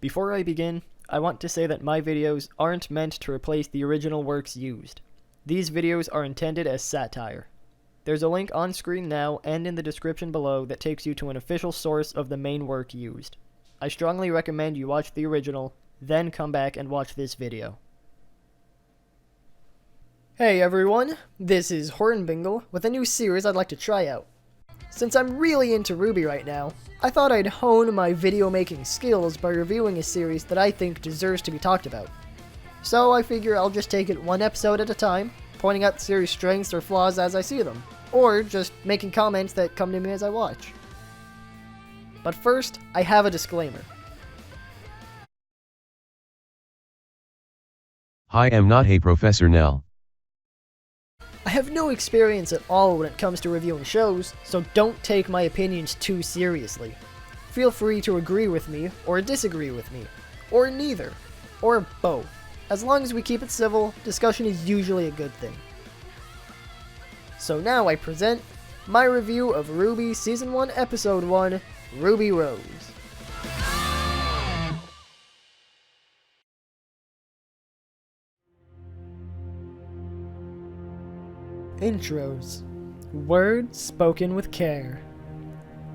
Before I begin, I want to say that my videos aren't meant to replace the original works used. These videos are intended as satire. There's a link on screen now and in the description below that takes you to an official source of the main work used. I strongly recommend you watch the original, then come back and watch this video. Hey everyone, this is Hornbingle with a new series I'd like to try out. Since I'm really into RWBY right now, I thought I'd hone my video making skills by reviewing a series that I think deserves to be talked about. So I figure I'll just take it one episode at a time, pointing out the series' strengths or flaws as I see them, or just making comments that come to me as I watch. But first, I have a disclaimer. I am not a Professor Nell. I have no experience at all when it comes to reviewing shows, so don't take my opinions too seriously. Feel free to agree with me, or disagree with me, or neither, or both. As long as we keep it civil, discussion is usually a good thing. So now I present my review of RWBY Season 1, Episode 1, Ruby Rose. Intros. Words spoken with care.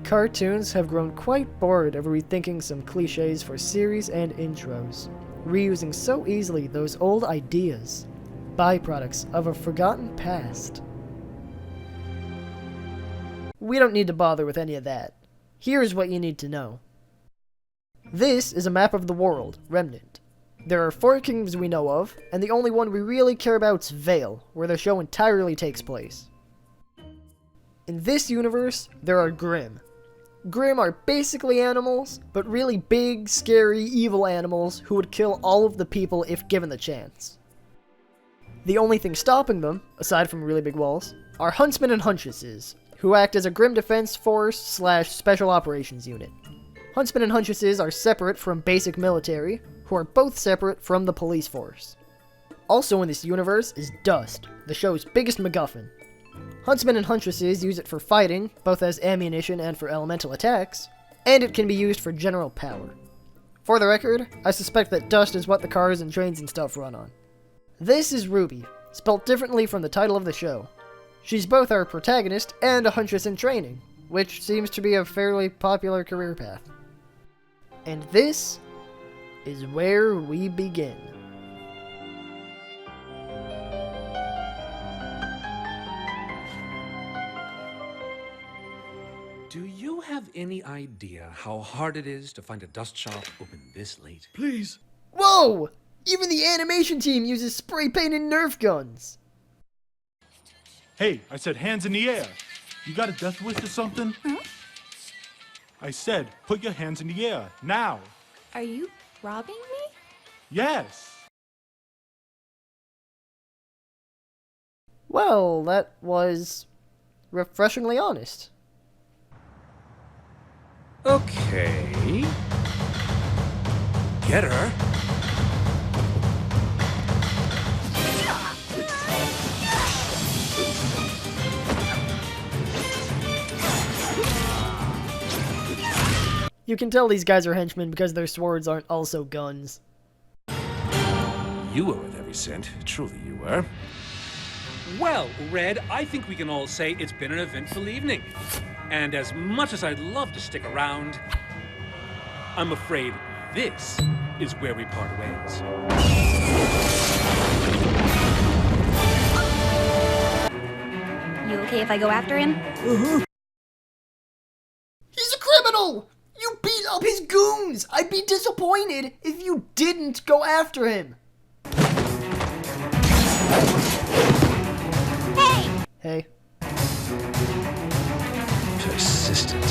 Cartoons have grown quite bored of rethinking some cliches for series and intros, reusing so easily those old ideas, byproducts of a forgotten past. We don't need to bother with any of that. Here's what you need to know. This is a map of the world, Remnant. There are 4 kingdoms we know of, and the only one we really care about's Vale, where the show entirely takes place. In this universe, there are Grimm. Grimm are basically animals, but really big, scary, evil animals who would kill all of the people if given the chance. The only thing stopping them, aside from really big walls, are huntsmen and huntresses, who act as a Grimm defense force / special operations unit. Huntsmen and huntresses are separate from basic military, who are both separate from the police force. Also in this universe is Dust, the show's biggest MacGuffin. Huntsmen and huntresses use it for fighting, both as ammunition and for elemental attacks, and it can be used for general power. For the record, I suspect that Dust is what the cars and trains and stuff run on. This is RWBY, spelt differently from the title of the show. She's both our protagonist and a huntress in training, which seems to be a fairly popular career path. And this is where we begin. Do you have any idea how hard it is to find a dust shop open this late? Please. Whoa! Even the animation team uses spray painted Nerf guns! Hey, I said hands in the air. You got a death wish or something? Huh? I said put your hands in the air, now. Are you robbing me? Yes. Well, that was refreshingly honest. Okay. Get her. You can tell these guys are henchmen because their swords aren't also guns. You were worth every cent. Truly you were. Well, Red, I think we can all say it's been an eventful evening. And as much as I'd love to stick around, I'm afraid this is where we part ways. You okay if I go after him? He's a criminal! You beat up his goons! I'd be disappointed if you didn't go after him! Hey! Hey. Persistent.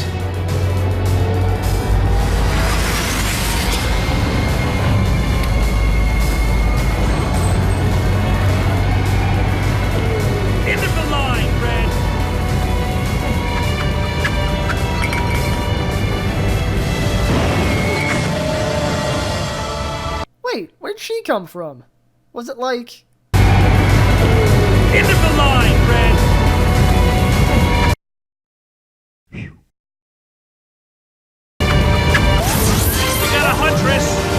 Into the line, Red! Wait, where'd she come from? Was it like... Into the line, Red! We got a huntress!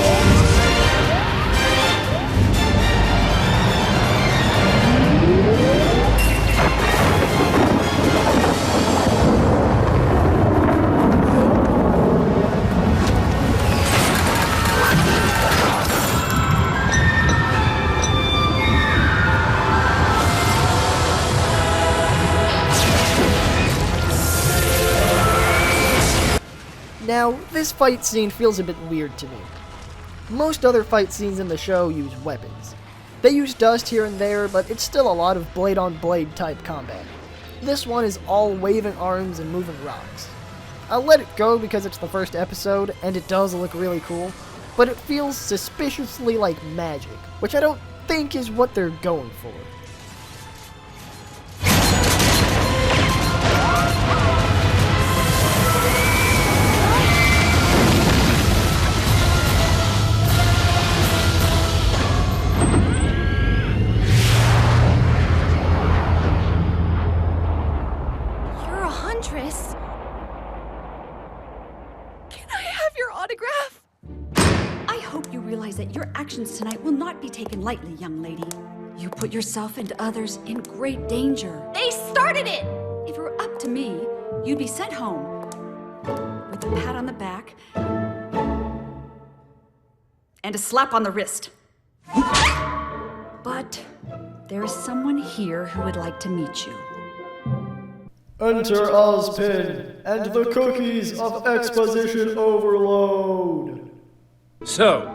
this fight scene feels a bit weird to me. Most other fight scenes in the show use weapons. They use dust here and there, but it's still a lot of blade-on-blade type combat. This one is all waving arms and moving rocks. I'll let it go because it's the first episode, and it does look really cool, but it feels suspiciously like magic, which I don't think is what they're going for. You're a huntress. Can I have your autograph? I hope you realize that your actions tonight will not be taken lightly, young lady. You put yourself and others in great danger. They started it! If it were up to me, you'd be sent home with a pat on the back and a slap on the wrist. But there is someone here who would like to meet you. Enter Ozpin and the cookies of exposition overload. So,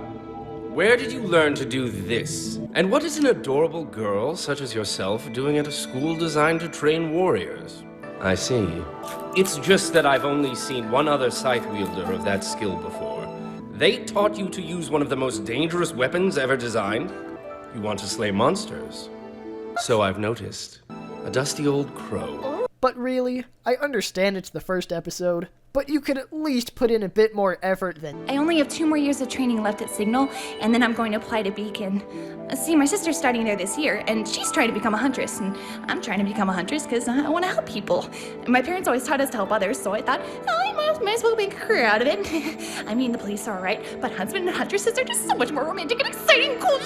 where did you learn to do this? And what is an adorable girl such as yourself doing at a school designed to train warriors? I see. It's just that I've only seen one other scythe wielder of that skill before. They taught you to use one of the most dangerous weapons ever designed? You want to slay monsters? So I've noticed. A dusty old crow. But really, I understand it's the first episode, but you could at least put in a bit more effort than... I only have 2 more years of training left at Signal, and then I'm going to apply to Beacon. See, my sister's starting there this year, and she's trying to become a huntress, and I'm trying to become a huntress because I want to help people. My parents always taught us to help others, so I thought, I might as well make a career out of it. I mean, the police are alright, but husband and huntresses are just so much more romantic and exciting and cool,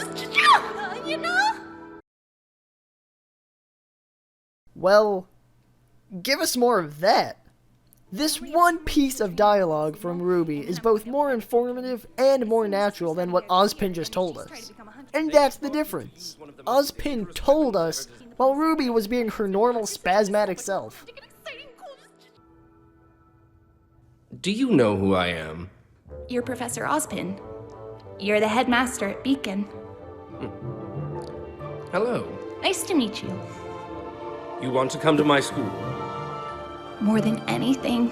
you know? Well, give us more of that. This one piece of dialogue from RWBY is both more informative and more natural than what Ozpin just told us. And that's the difference. Ozpin told us, while RWBY was being her normal spasmodic self. Do you know who I am? You're Professor Ozpin. You're the headmaster at Beacon. Hello. Nice to meet you. You want to come to my school? More than anything.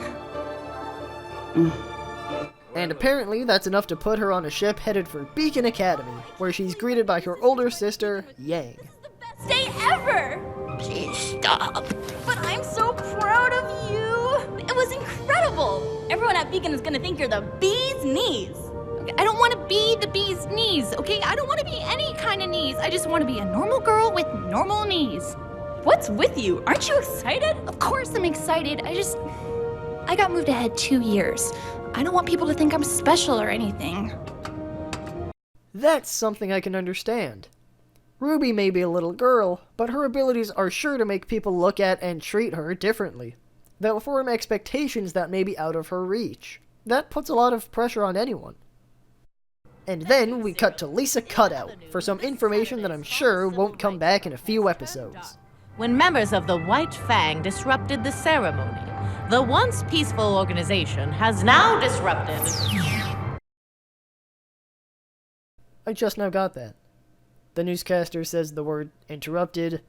And apparently that's enough to put her on a ship headed for Beacon Academy, where she's greeted by her older sister, Yang. Best day ever! Please stop. But I'm so proud of you! It was incredible! Everyone at Beacon is gonna think you're the bee's knees. Okay, I don't want to be the bee's knees, okay? I don't want to be any kind of knees. I just want to be a normal girl with normal knees. What's with you? Aren't you excited? Of course I'm excited. I got moved ahead 2 years. I don't want people to think I'm special or anything. That's something I can understand. RWBY may be a little girl, but her abilities are sure to make people look at and treat her differently. They'll form expectations that may be out of her reach. That puts a lot of pressure on anyone. And then we cut to Lisa Cutout for some information that I'm sure won't come back in a few episodes. When members of the White Fang disrupted the ceremony, the once peaceful organization has now disrupted. I just now got that. The newscaster says the word interrupted,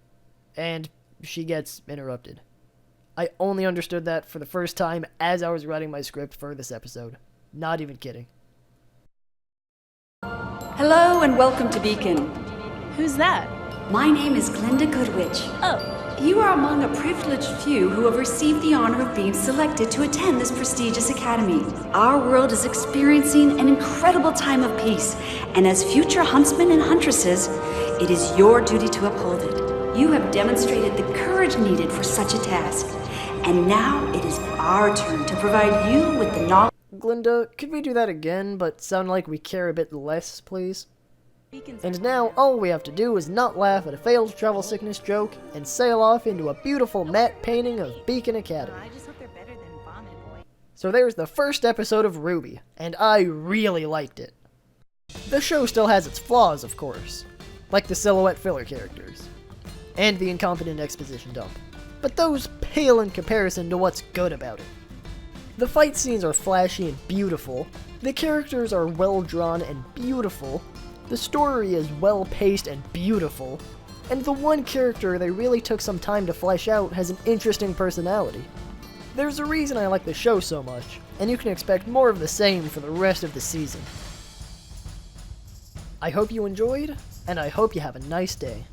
and she gets interrupted. I only understood that for the first time as I was writing my script for this episode. Not even kidding. Hello and welcome to Beacon. Who's that? My name is Glinda Goodwitch. Oh. You are among a privileged few who have received the honor of being selected to attend this prestigious academy. Our world is experiencing an incredible time of peace, and as future huntsmen and huntresses, it is your duty to uphold it. You have demonstrated the courage needed for such a task, and now it is our turn to provide you with the knowledge. Glinda, could we do that again, but sound like we care a bit less, please? And now, all we have to do is not laugh at a failed travel sickness joke and sail off into a beautiful matte painting of Beacon Academy. So there's the first episode of RWBY, and I really liked it. The show still has its flaws, of course, like the silhouette filler characters, and the incompetent exposition dump, but those pale in comparison to what's good about it. The fight scenes are flashy and beautiful, the characters are well drawn and beautiful, the story is well paced and beautiful, and the one character they really took some time to flesh out has an interesting personality. There's a reason I like the show so much, and you can expect more of the same for the rest of the season. I hope you enjoyed, and I hope you have a nice day.